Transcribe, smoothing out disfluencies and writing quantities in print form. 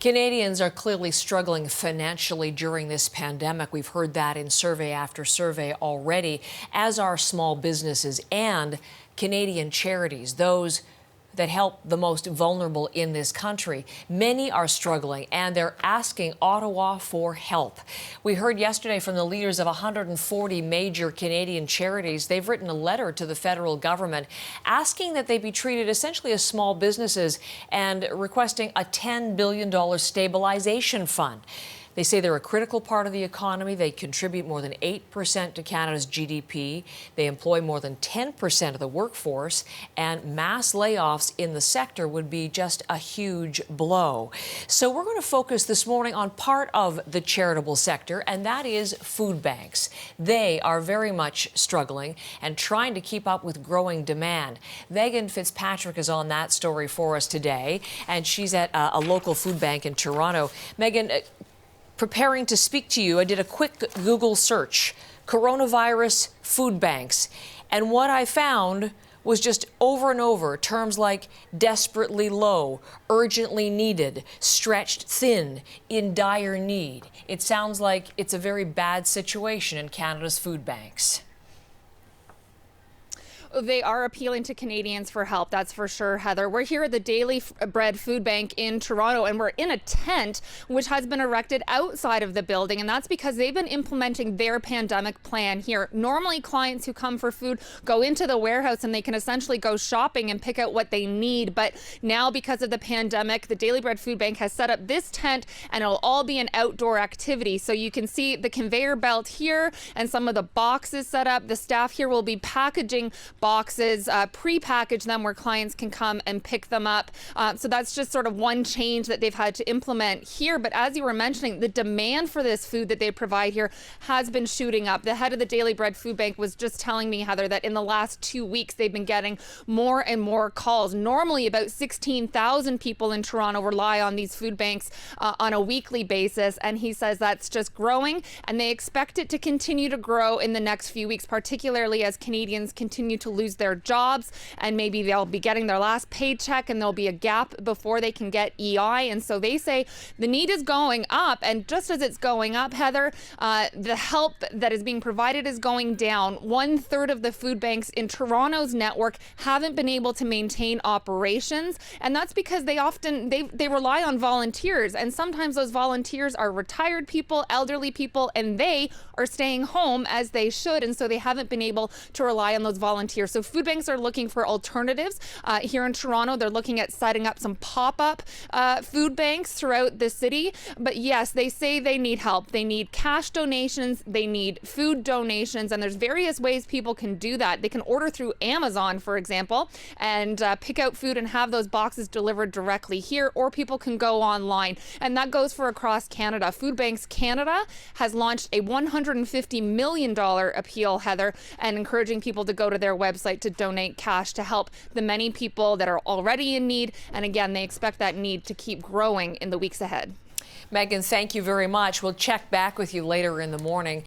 Canadians are clearly struggling financially during this pandemic. We've heard that in survey after survey already, as are small businesses and Canadian charities, those that help the most vulnerable in this country. Many are struggling, and they're asking Ottawa for help. We heard yesterday from the leaders of 140 major Canadian charities. They've written a letter to the federal government asking that they be treated essentially as small businesses and requesting a $10 billion stabilization fund. They say they're a critical part of the economy. They contribute more than 8% to Canada's GDP. They employ more than 10% of the workforce, and mass layoffs in the sector would be just a huge blow. So we're going to focus this morning on part of the charitable sector, and that is food banks. They are very much struggling and trying to keep up with growing demand. Megan Fitzpatrick is on that story for us today, and she's at a local food bank in Toronto. Megan, preparing to speak to you, I did a quick Google search, coronavirus food banks, and what I found was just over and over terms like desperately low, urgently needed, stretched thin, in dire need. It sounds like it's a very bad situation in Canada's food banks. They are appealing to Canadians for help, that's for sure, Heather. We're here at the Daily Bread Food Bank in Toronto, and we're in a tent which has been erected outside of the building, and that's because they've been implementing their pandemic plan here. Normally, clients who come for food go into the warehouse and they can essentially go shopping and pick out what they need, but now because of the pandemic, the Daily Bread Food Bank has set up this tent, and it'll all be an outdoor activity. So you can see the conveyor belt here and some of the boxes set up. The staff here will be packaging boxes, pre-package them where clients can come and pick them up. So that's just sort of one change that they've had to implement here. But as you were mentioning, the demand for this food that they provide here has been shooting up. The head of the Daily Bread Food Bank was just telling me, Heather, that in the last 2 weeks, they've been getting more and more calls. Normally, about 16,000 people in Toronto rely on these food banks on a weekly basis. And he says that's just growing, and they expect it to continue to grow in the next few weeks, particularly as Canadians continue to lose their jobs, and maybe they'll be getting their last paycheck and there'll be a gap before they can get EI. And so they say the need is going up, and just as it's going up, Heather, the help that is being provided is going down. 1/3 of the food banks in Toronto's network haven't been able to maintain operations, and that's because they rely on volunteers, and sometimes those volunteers are retired people, elderly people, and they are staying home as they should, and so they haven't been able to rely on those volunteers. So food banks are looking for alternatives. Here in Toronto, they're looking at setting up some pop-up food banks throughout the city. But yes, they say they need help. They need cash donations, they need food donations, and there's various ways people can do that. They can order through Amazon, for example, and pick out food and have those boxes delivered directly here, or people can go online. And that goes for across Canada. Food Banks Canada has launched a $150 million appeal, Heather, and encouraging people to go to their website to donate cash to help the many people that are already in need. And again, they expect that need to keep growing in the weeks ahead. Megan, thank you very much. We'll check back with you later in the morning.